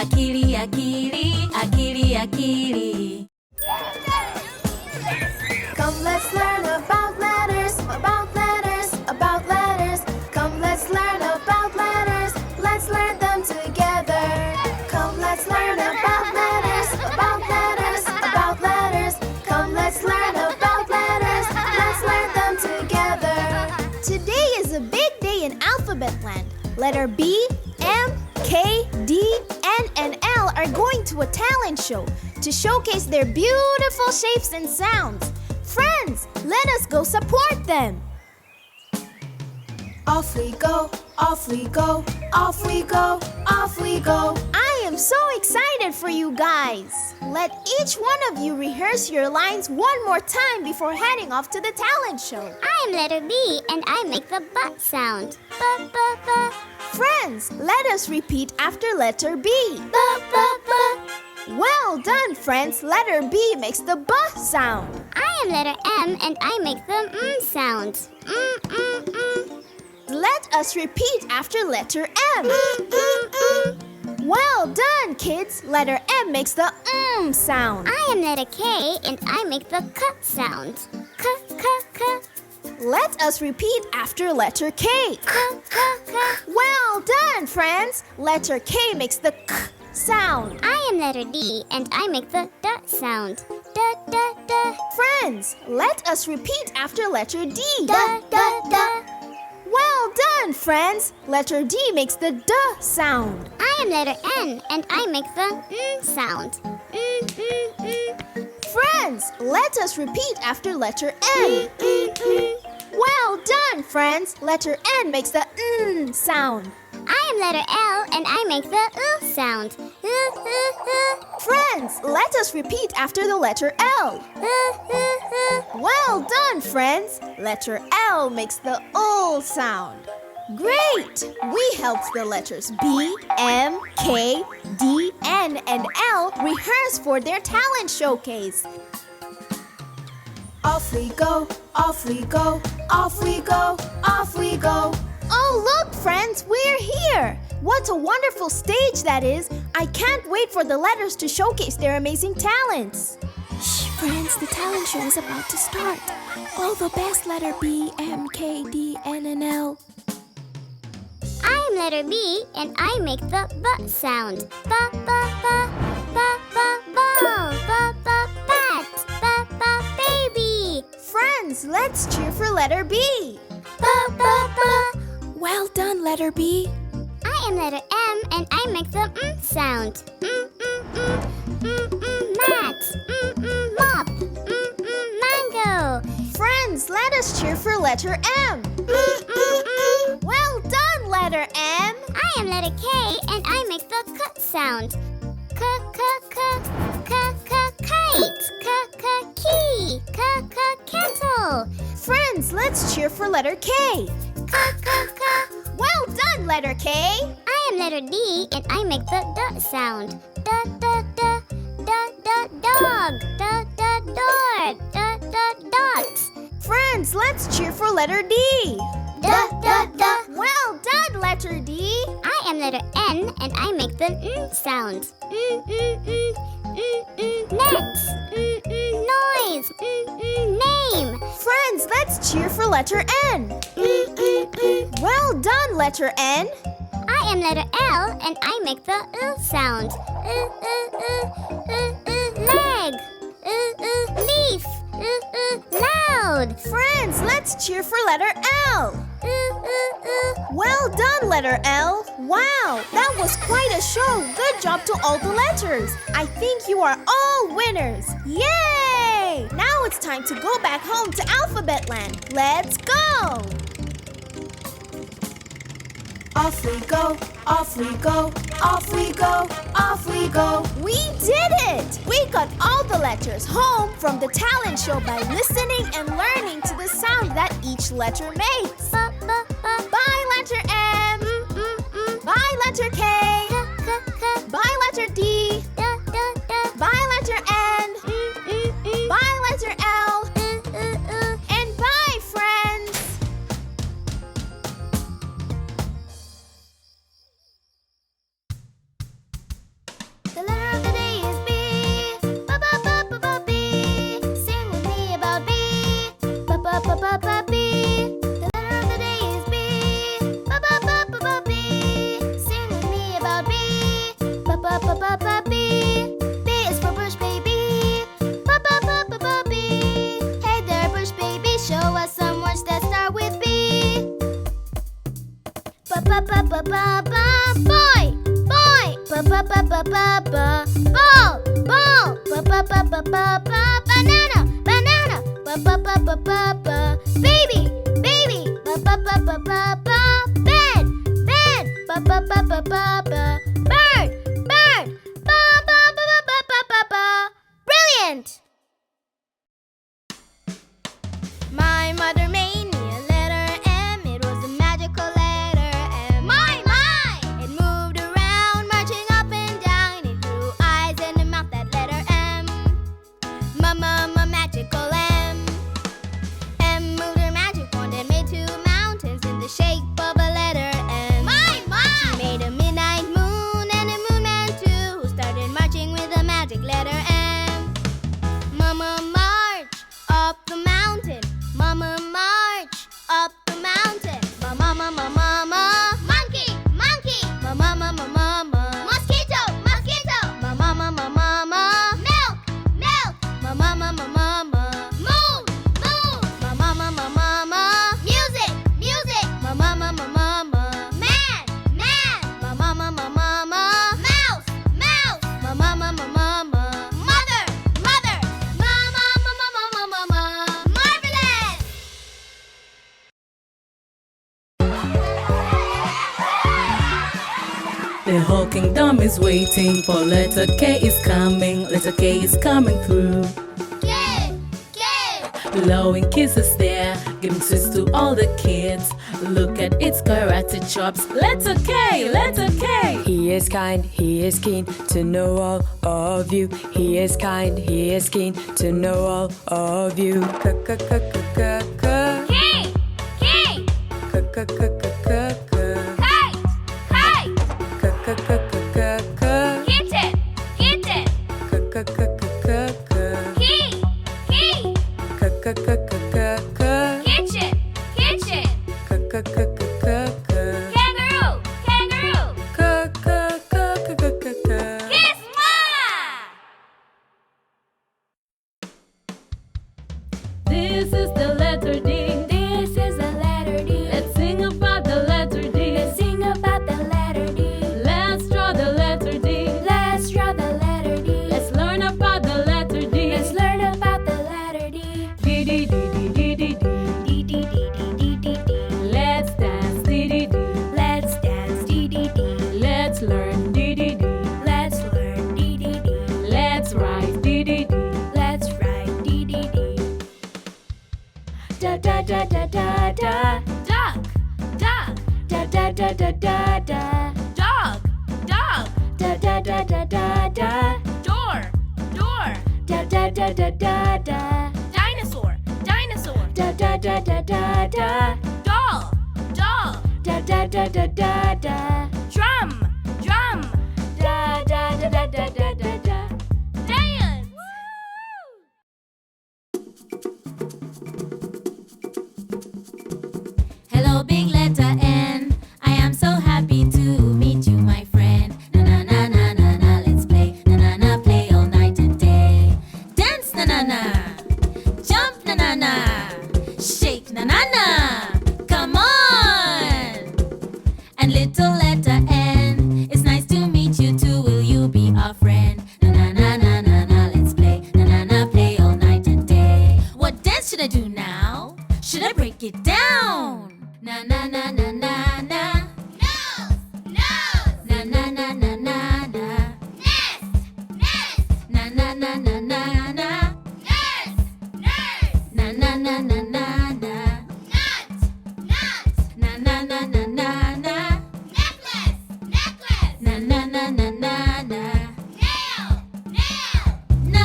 Akili, akili, akili, akili. Come, let's learn about letters, about letters, about letters. Come, let's learn about letters. Let's learn them together. Come, let's learn about letters, about letters, about letters. Come, let's learn about letters. Let's learn them together. Today is a big day in Alphabet Land. Letter B, M, K, D, N, and L are going to a talent show to showcase their beautiful shapes and sounds. Friends, let us go support them. Off we go, off we go, off we go, off we go. I am so excited for you guys. Let each one of you rehearse your lines one more time before heading off to the talent show. I am letter B and I make the butt sound. Ba ba ba. Friends, let us repeat after letter B. Ba ba ba. Well done, friends. Letter B makes the B sound. I am letter M and I make the sound. Let us repeat after letter M. Well done, kids. Letter M makes the sound. I am letter K and I make the k sound. K, k, k. Let us repeat after letter K. K, k, k. Well done, friends. Letter K makes the k sound. I am letter D and I make the d sound. Da, da, da. Friends, let us repeat after letter D. Da, da, da. Well done, friends. Letter D makes the D sound. I am letter N and I make the sound. Friends, let us repeat after letter N. Well done, friends. Letter N makes the sound. I am letter L and I make the sound. Friends, let us repeat after the letter L. Well done, friends. Letter L makes the sound. Great! We helped the letters B, M, K, D, N, and L rehearse for their talent showcase. Off we go, off we go, off we go, off we go. Oh, look, friends, we're here! What a wonderful stage that is! I can't wait for the letters to showcase their amazing talents. Shh, friends, the talent show is about to start. All the best letter B, M, K, D, N, and L. I am letter B and I make the b sound. Ba ba ba ba ba ball, ba ba bat, ba ba baby. Friends, let's cheer for letter B. Ba ba ba. Well done, letter B. I am letter M and I make the sound. Mat, mop, mango. Friends, let us cheer for letter M. Well done, letter M. I am letter K and I make the k sound. K, k, k, k, k, kite, k, k, key, k, k, kettle. Friends, let's cheer for letter K. K, k, k. Well done, letter K. I am letter D and I make the d sound. Da, da, da, da, da, dog, da, da, door, da, da, dogs. Friends, let's cheer for letter D. Da, da, da. Well done, letter D. I am letter N and I make the sound. Next, noise, name. Friends, let's cheer for letter N. Well done, letter N. I am letter L and I make the sound. Leg, leaf, loud. Friends, let's cheer for letter L. Well done, letter L. Wow, that was quite a show. Good job to all the letters. I think you are all winners. Yay! Now it's time to go back home to Alphabet Land. Let's go! Off we go, off we go, off we go, off we go. We did it! We got all the letters home from the talent show by listening and learning to the sound that each letter makes. Bye, letter M. Bye, letter K. Bye, letter D. Bye, letter N. Bye, letter L. And bye, friends. Ball, ball. Banana, banana. Baby, baby. Bed, bed. Bird, bird. Brilliant! My mother made me a letter M. It was a magical letter M. My! It moved around, marching up and down. It grew eyes and a mouth, that letter M. Magical M. M moved her magic wand and made 2 mountains in the shape of a letter M. My! She made a midnight moon and a moon man too, who started marching with a magic letter M. Mama march up the mountain. Mama march up the mountain. Mama, monkey, monkey. Mama, mosquito, mosquito. Mama, milk, milk. Mama, moon, moon. Mama, music, music. Mama, man, man. Mama, mouse, mouse. Mama, mother, mother. Mama, marvelous. The whole kingdom is waiting for letter K is coming. Letter K is coming through. K. Blowing kisses there, giving sweets to all the kids. Look at its karate chops. Letter K, letter K. He is kind, he is keen to know all of you. He is kind, he is keen to know all of you. K. Kitchen. Kangaroo. Kiss This is the letter D. Let's sing about the letter D. Let's draw the letter D. Let's learn about the letter D. D. Let's dance. D. Let's learn. D. Let's write. D. Duck. Dog. Door. Dinosaur. Doll. Drum. Dance. Hello, big letter N. I am so happy to meet you, my friend. Na, let's play. Na, play all night and day. Dance, na. Jump, na. Shake, na. Come on. And little letter N. It's nice to meet you too. Will you be our friend? Na, let's play. Na, play all night and day. What dance should I do now? Should I break it down? Na. Nose. Na. Nest. Na. Nurse. Na. Nut. Necklace. Na. Nail. Na.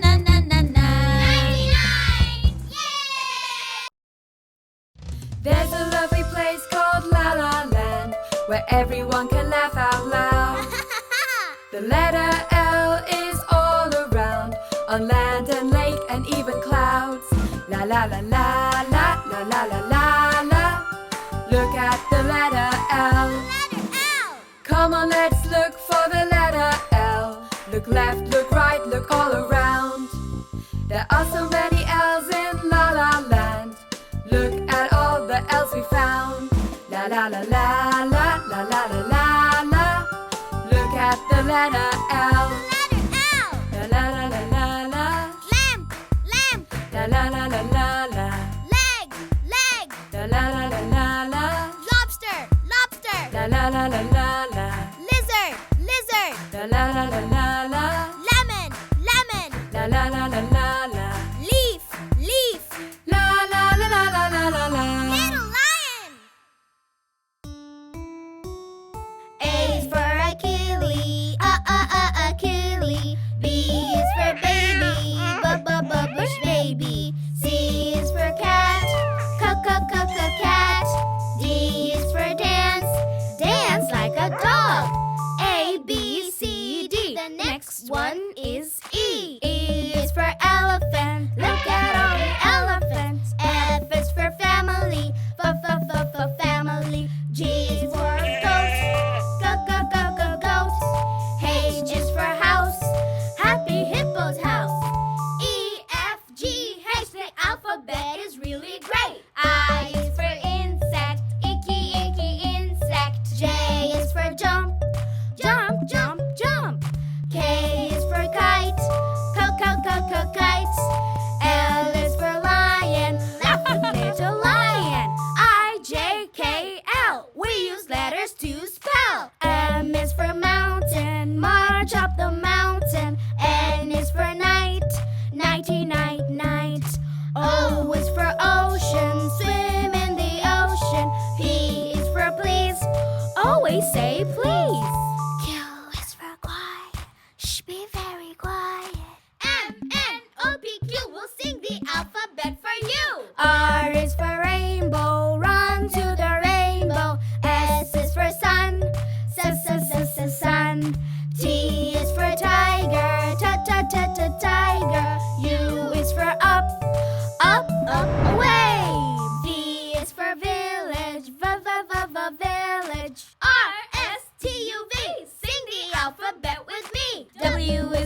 99. There's a lovely place called Lala Land, where everyone can laugh out loud. The letter L is all around, on land and lake and even clouds. La la la la la la la la la la. Look at the letter L. Come on, let's look for the letter L. Look left, look right, look all around. There are so many L's in La La Land. Look at all the L's we found. La la la la la la la la la la. Look at the letter L. Letter L. La la la la la la. Lamp, lamp. La la la la la la. Leg, leg. La la la la la la. Lobster, lobster. La la la la la la. Lizard, lizard. La la la la la la. Lemon, lemon. La la la la la la. Leaf, leaf. La la la la la la la la. Little lion. A is for Akili, Akili. B is for baby, bush baby. C is for cat, cat. D is for dance, dance like a dog. A, B, C, D. The next one is E. E is for elephant, look at all the elephants. F is for family, family. G is for goat, goat. H is for house, happy hippo's house. E, F, G, H, the alphabet is really great. I is for insect, icky insect. J is for jump, jump. K is for kite, kite. L is for lion, little lion. I, J, K, L, we use letters to spell. M is for mountain, march up the mountain. N is for night, nighty night. O is for ocean, swim in the ocean. P is for please, always say please. Q is for quiet, shh, be very quiet. M, N, O, P, Q, we'll sing the alphabet for you. R is for rainbow, run to the rainbow. S is for sun, sun. T is for tiger, tiger. U is for up, away. V is for village, village. R, S, T, U, V, sing the alphabet with me. W is